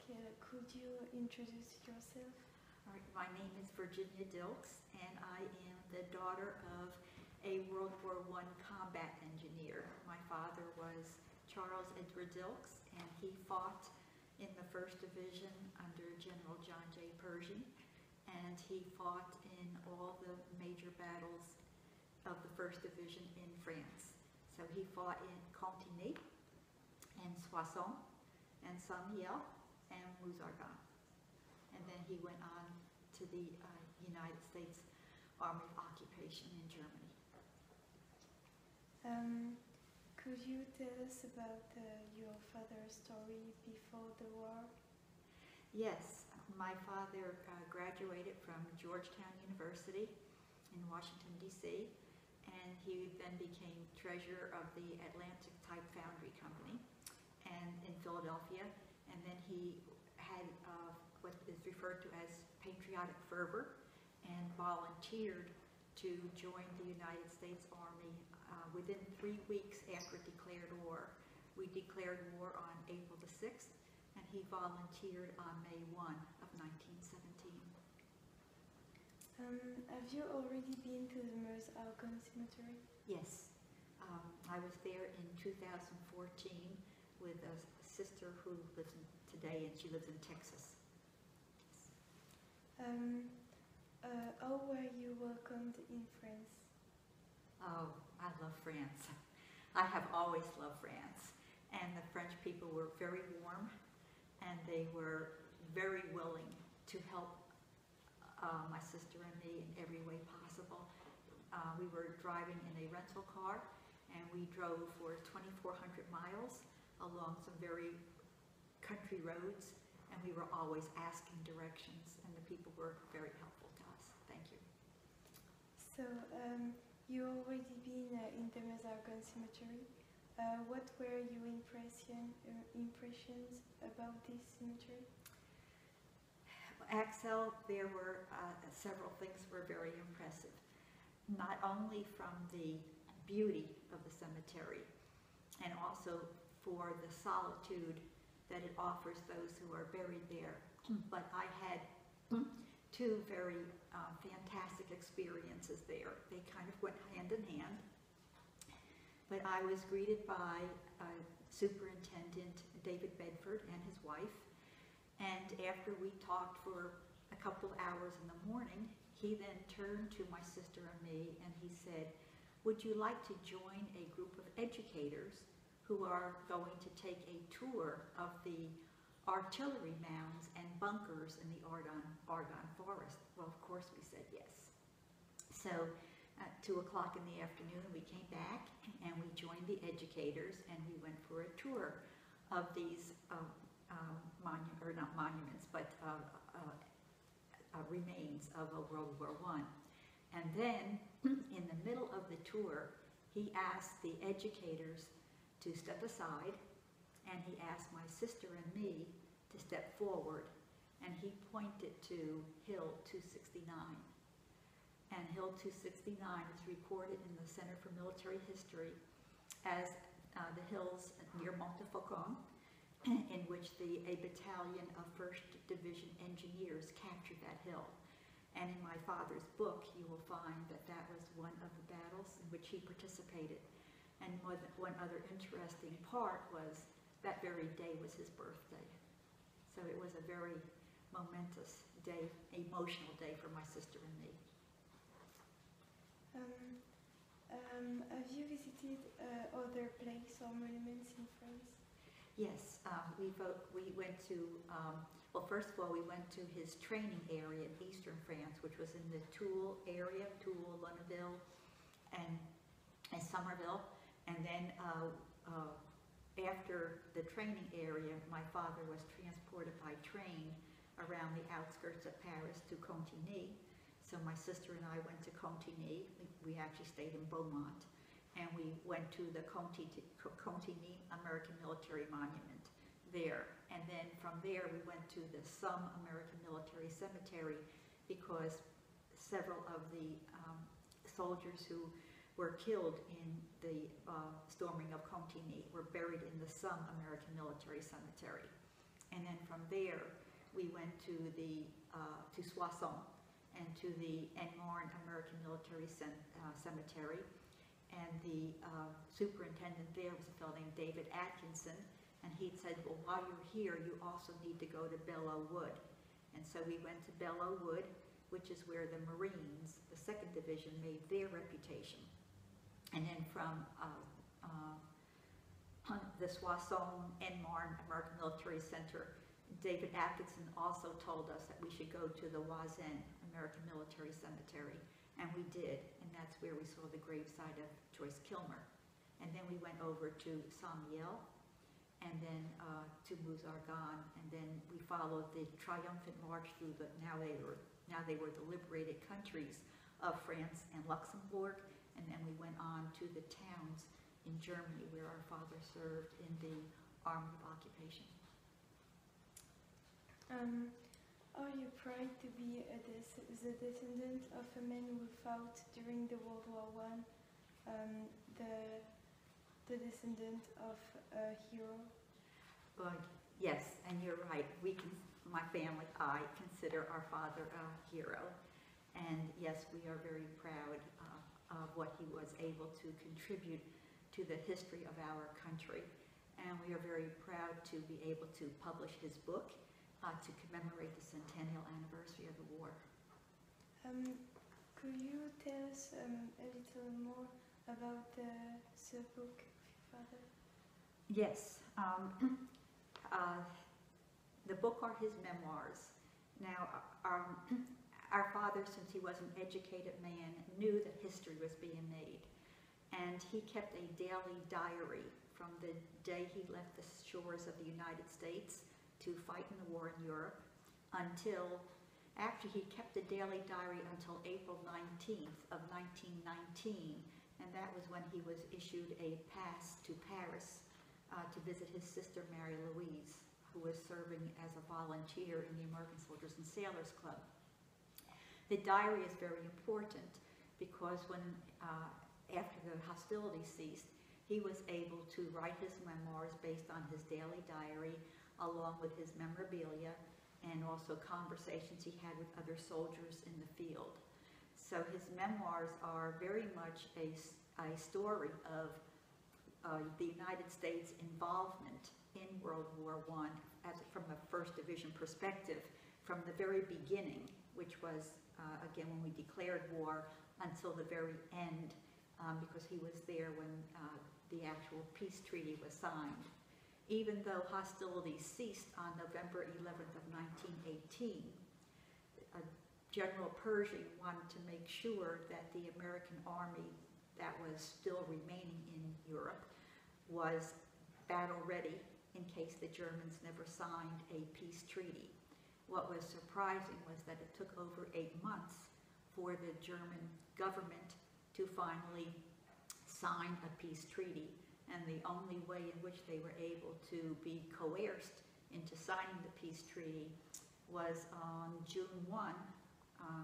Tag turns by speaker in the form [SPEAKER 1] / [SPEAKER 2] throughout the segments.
[SPEAKER 1] Could you introduce yourself?
[SPEAKER 2] All right, my name is Virginia Dilks, and I am the daughter of a World War I combat engineer. My father was Charles Edward Dilks, and he fought in the 1st Division under General John J. Pershing, and he fought in all the major battles of the 1st Division in France. So he fought in Cantigny, and Soissons, and Saint-Mihiel, and Mouzargan. And then he went on to the United States Army of Occupation in Germany.
[SPEAKER 1] Could you tell us about your father's story before the war?
[SPEAKER 2] Yes, my father graduated from Georgetown University in Washington, D.C., and he then became treasurer of the Atlantic Type Foundry Company and in Philadelphia, and then he had what is referred to as patriotic fervor and volunteered to join the United States Army within 3 weeks after declared war. We declared war on April the 6th, and he volunteered on May 1 of 1917.
[SPEAKER 1] Have you already been to the Meuse-Argonne Cemetery?
[SPEAKER 2] Yes. I was there in 2014 with a sister who lives today, and she lives in Texas.
[SPEAKER 1] How were you welcomed in France?
[SPEAKER 2] Oh, I love France. I have always loved France. And the French people were very warm, and they were very willing to help my sister and me in every way possible. We were driving in a rental car, and we drove for 2,400 miles along some very country roads, and we were always asking directions, and the people were very helpful to us. Thank you.
[SPEAKER 1] So, you already been in the Meuse-Argonne Cemetery. What were your impressions about this cemetery?
[SPEAKER 2] Axel, there were several things were very impressive. Not only from the beauty of the cemetery, and also for the solitude that it offers those who are buried there. But I had 2 very fantastic experiences there. They kind of went hand in hand. But I was greeted by Superintendent David Bedford and his wife. And after we talked for a couple of hours in the morning, he then turned to my sister and me and he said, "Would you like to join a group of educators who are going to take a tour of the artillery mounds and bunkers in the Argonne Forest?" Well, of course we said yes. So at 2 o'clock in the afternoon we came back and we joined the educators and we went for a tour of these remains of World War I. And then in the middle of the tour, he asked the educators to step aside, and he asked my sister and me to step forward, and he pointed to Hill 269. And Hill 269 is recorded in the Center for Military History as the hills near Montfaucon, in which a battalion of 1st Division engineers captured that hill. And in my father's book, you will find that that was one of the battles in which he participated. And one other interesting part was that very day was his birthday. So it was a very momentous day, emotional day for my sister and me.
[SPEAKER 1] Have you visited other places or monuments in France?
[SPEAKER 2] Yes, we went to, well, first of all, we went to his training area in eastern France, which was in the Toul area, Toul, Lunéville, and Somerville. And then after the training area, my father was transported by train around the outskirts of Paris to Cantigny. So my sister and I went to Cantigny. We actually stayed in Beaumont. And we went to the Cantigny American Military Monument there. And then from there we went to the Somme American Military Cemetery because several of the soldiers who were killed in the storming of Cantigny were buried in the Somme American Military Cemetery. And then from there, we went to Soissons and to the Marne American Military Cemetery. And the superintendent there was a fellow named David Atkinson, and he said, well, while you're here, you also need to go to Belleau-Wood. And so we went to Belleau-Wood, which is where the Marines, the 2nd Division, made their reputation. And then from the Soissons and Marne American Military Center, David Atkinson also told us that we should go to the Voisin American Military Cemetery, and we did, and that's where we saw the gravesite of Joyce Kilmer. And then we went over to Saint-Mihiel, and then to Mouzargan, and then we followed the triumphant march through the, now they were the liberated countries of France and Luxembourg, and then we went on to the towns in Germany where our father served in the Army of Occupation.
[SPEAKER 1] Are you proud to be the descendant of a man who fought during the World War I, the descendant of a hero?
[SPEAKER 2] Yes, and you're right. My family, I consider our father a hero. And yes, we are very proud of what he was able to contribute to the history of our country. And we are very proud to be able to publish his book to commemorate the centennial anniversary of the war.
[SPEAKER 1] Could you tell us a little more about the book of your father?
[SPEAKER 2] Yes. The book are his memoirs. Now, our father, since he was an educated man, knew that history was being made. And he kept a daily diary from the day he left the shores of the United States to fight in the war in Europe until, actually he kept a daily diary until April 19th of 1919, and that was when he was issued a pass to Paris to visit his sister Mary Louise, who was serving as a volunteer in the American Soldiers and Sailors Club. The diary is very important because when, after the hostilities ceased, he was able to write his memoirs based on his daily diary, along with his memorabilia and also conversations he had with other soldiers in the field. So his memoirs are very much a story of the United States' involvement in World War I from a 1st Division perspective, from the very beginning, which was, again, when we declared war, until the very end, because he was there when the actual peace treaty was signed. Even though hostilities ceased on November 11th of 1918, General Pershing wanted to make sure that the American army that was still remaining in Europe was battle ready in case the Germans never signed a peace treaty. What was surprising was that it took over 8 months for the German government to finally sign a peace treaty. And the only way in which they were able to be coerced into signing the peace treaty was on June 1,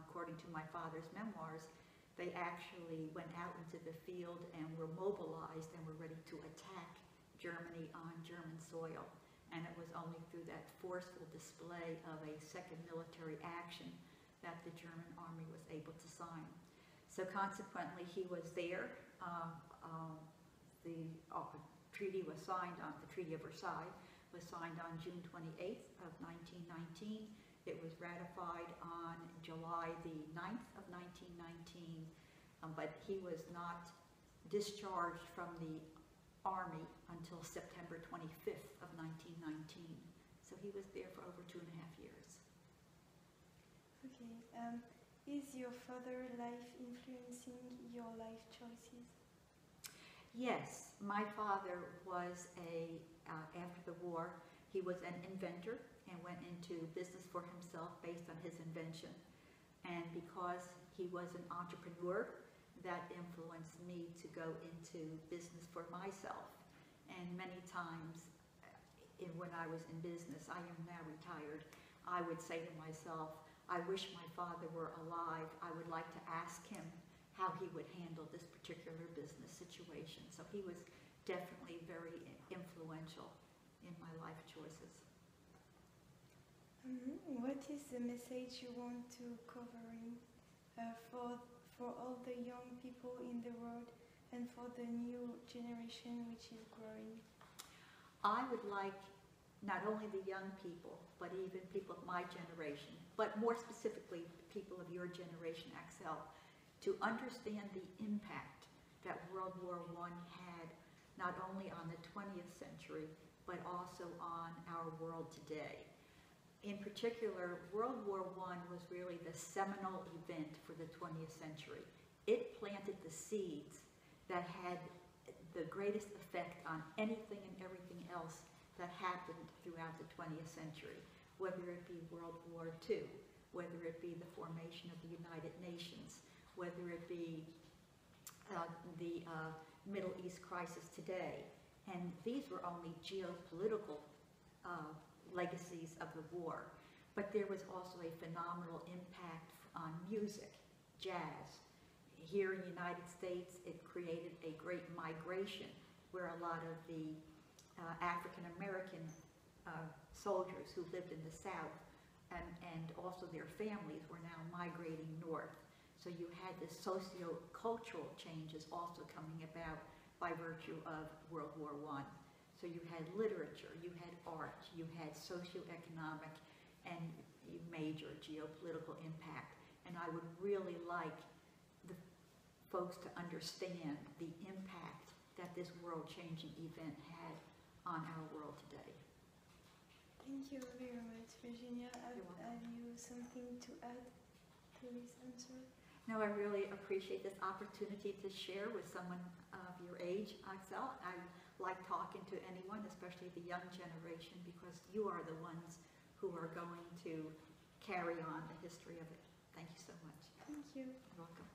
[SPEAKER 2] according to my father's memoirs. They actually went out into the field and were mobilized and were ready to attack Germany on German soil. And it was only through that forceful display of a second military action that the German army was able to sign. So consequently, he was there. The treaty was signed on, the Treaty of Versailles was signed on June 28th of 1919. It was ratified on July the 9th of 1919, but he was not discharged from the Army until September 25th of 1919. So he was there for over 2.5 years.
[SPEAKER 1] Okay. Is your father's life influencing your life choices?
[SPEAKER 2] Yes, my father was after the war, he was an inventor and went into business for himself based on his invention. And because he was an entrepreneur, that influenced me to go into business for myself. And many times when I was in business, I am now retired, I would say to myself, I wish my father were alive. I would like to ask him how he would handle this particular business situation. So he was definitely very influential in my life choices.
[SPEAKER 1] What is the message you want to covering for all the young people in the world and for the new generation which is growing?
[SPEAKER 2] I would like not only the young people, but even people of my generation, but more specifically people of your generation, Axel, to understand the impact that World War I had not only on the 20th century, but also on our world today. In particular, World War I was really the seminal event for the 20th century. It planted the seeds that had the greatest effect on anything and everything else that happened throughout the 20th century, whether it be World War II, whether it be the formation of the United Nations, whether it be the Middle East crisis today. And these were only geopolitical legacies of the war. But there was also a phenomenal impact on music, jazz. Here in the United States, it created a great migration where a lot of the African American soldiers who lived in the South and also their families were now migrating north. So you had this socio-cultural changes also coming about by virtue of World War I. So you had literature, you had art, you had socioeconomic and major geopolitical impact. And I would really like the folks to understand the impact that this world-changing event had on our world today.
[SPEAKER 1] Thank you very much, Virginia. Have you something to add to this answer?
[SPEAKER 2] No, I really appreciate this opportunity to share with someone of your age, Axel. I like talking to anyone, especially the young generation, because you are the ones who are going to carry on the history of it. Thank you so much.
[SPEAKER 1] Thank you.
[SPEAKER 2] You're welcome.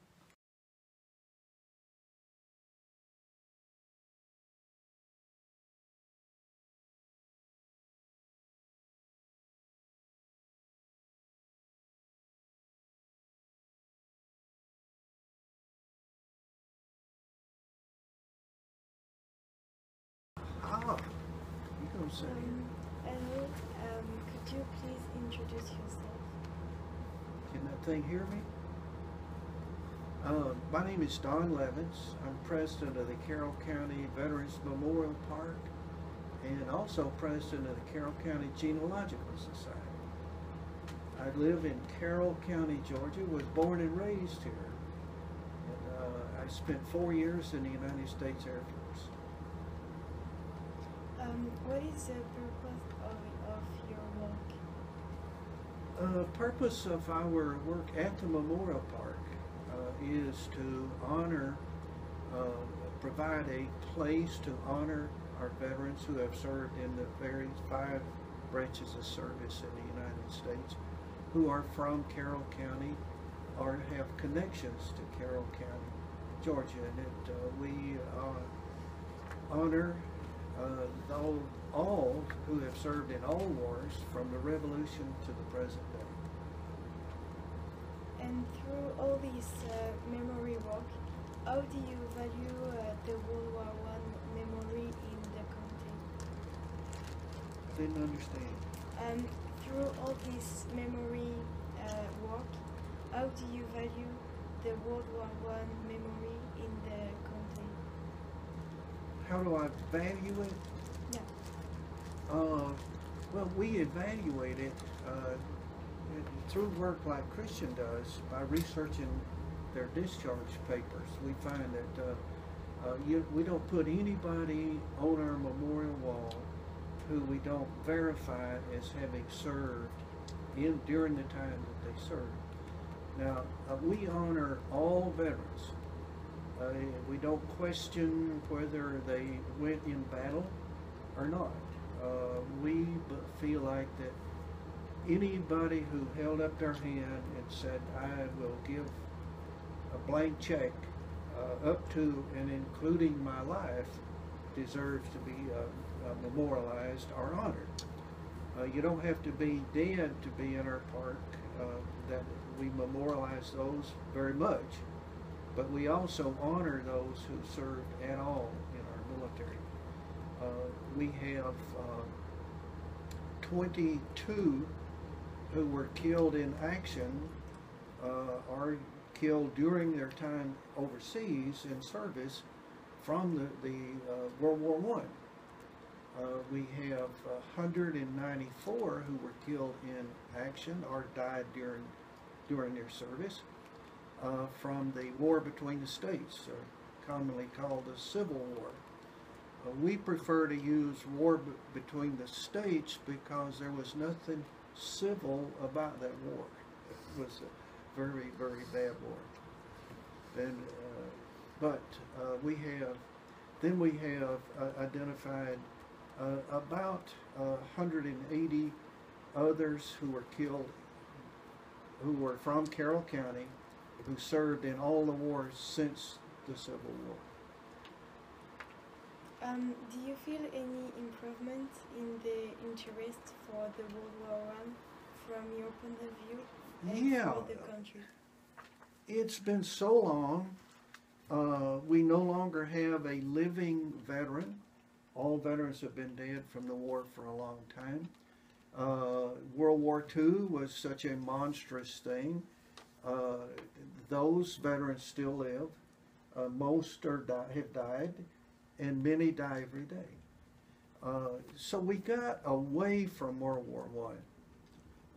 [SPEAKER 3] Ah, you gonna say
[SPEAKER 1] Hello, could you please introduce yourself?
[SPEAKER 3] Can that thing hear me? My name is Don Levins. I'm president of the Carroll County Veterans Memorial Park and also president of the Carroll County Genealogical Society. I live in Carroll County, Georgia, was born and raised here. And I spent 4 years in the United States Air Force.
[SPEAKER 1] What is the purpose of your work?
[SPEAKER 3] Purpose of our work at the Memorial Park is to honor, provide a place to honor our veterans who have served in the various 5 branches of service in the United States, who are from Carroll County or have connections to Carroll County, Georgia, and we honor all who have served in all wars from the Revolution to the present day.
[SPEAKER 1] And through all this memory work, how do you value the World War I memory in the country?
[SPEAKER 3] I didn't understand.
[SPEAKER 1] Through all this memory work, how do you value the World War I memory in the country?
[SPEAKER 3] How do I value it?
[SPEAKER 1] Yeah.
[SPEAKER 3] Well, we evaluate it through work like Christian does by researching their discharge papers. We find that we don't put anybody on our memorial wall who we don't verify as having served during the time that they served. Now, we honor all veterans. We don't question whether they went in battle or not. We feel like that anybody who held up their hand and said, I will give a blank check up to and including my life, deserves to be memorialized or honored. You don't have to be dead to be in our park. That we memorialize those very much, but we also honor those who served at all in our military. We have 22 who were killed in action or killed during their time overseas in service from the World War I. We have 194 who were killed in action or died during their service from the war between the states, commonly called the Civil War. We prefer to use war between the states because there was nothing civil about that war. It was a very, very bad war. And we have identified about 180 others who were killed, who were from Carroll County, who served in all the wars since the Civil War.
[SPEAKER 1] Do you feel any improvement in the interest for the World War I from your point of view and for the country?
[SPEAKER 3] It's been so long. We no longer have a living veteran. All veterans have been dead from the war for a long time. World War II was such a monstrous thing. Those veterans still live. Most have died, and many die every day. So we got away from World War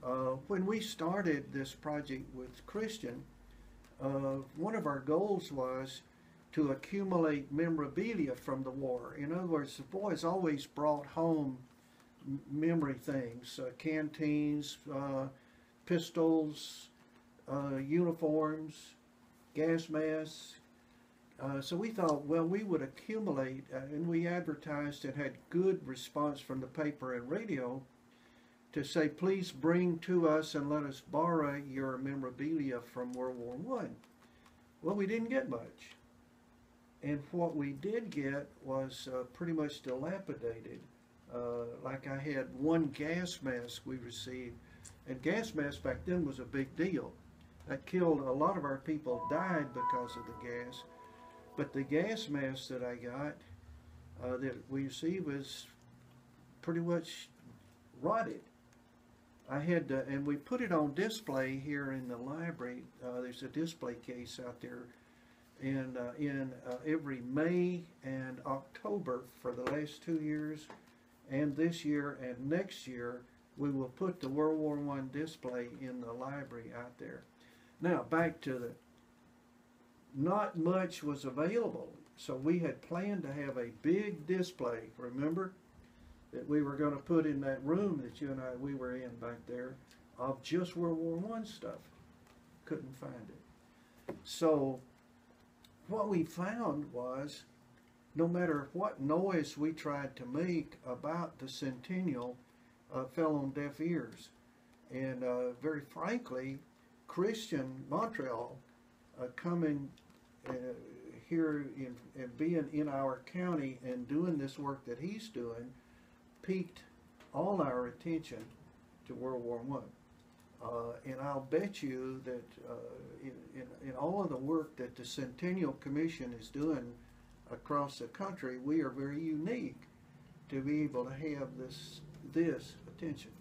[SPEAKER 3] I. When we started this project with Christian, one of our goals was to accumulate memorabilia from the war. In other words, the boys always brought home memory things, canteens, pistols, uniforms, gas masks. So we thought, well, we would accumulate, and we advertised and had good response from the paper and radio to say, please bring to us and let us borrow your memorabilia from World War I. Well, we didn't get much. And what we did get was pretty much dilapidated. Like I had one gas mask we received, and gas mask back then was a big deal. That killed, a lot of our people died because of the gas. But the gas mask that I got, that we received, was pretty much rotted. I had to, and we put it on display here in the library. There's a display case out there. And in every May and October for the last 2 years, and this year and next year, we will put the World War I display in the library out there. Now, back to the, not much was available, so we had planned to have a big display, remember, that we were going to put in that room that you and we were in back there, of just World War I stuff. Couldn't find it. So what we found was, no matter what noise we tried to make about the centennial, fell on deaf ears. And very frankly, Christian Montreal coming here and being in our county and doing this work that he's doing piqued all our attention to World War I. And I'll bet you that in all of the work that the Centennial Commission is doing across the country, we are very unique to be able to have this attention.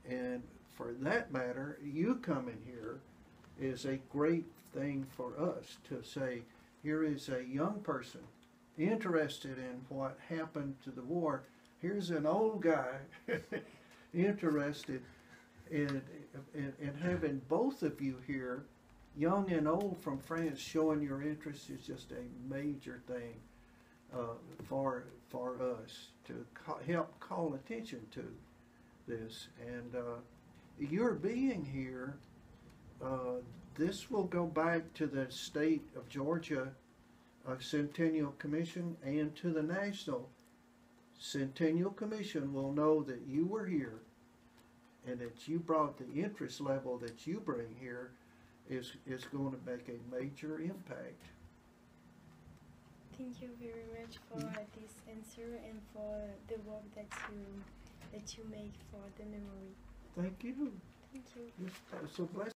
[SPEAKER 3] And for that matter, you coming here is a great thing for us to say, here is a young person interested in what happened to the war. Here's an old guy interested in having both of you here, young and old from France, showing your interest is just a major thing for us to help call attention to this. And your being here, this will go back to the state of Georgia Centennial Commission and to the National Centennial Commission will know that you were here and that you brought the interest level that you bring here is going to make a major impact.
[SPEAKER 1] Thank you very much for this answer and for the work that you make for the memory.
[SPEAKER 3] Thank you.
[SPEAKER 1] Thank you.
[SPEAKER 3] So blessed.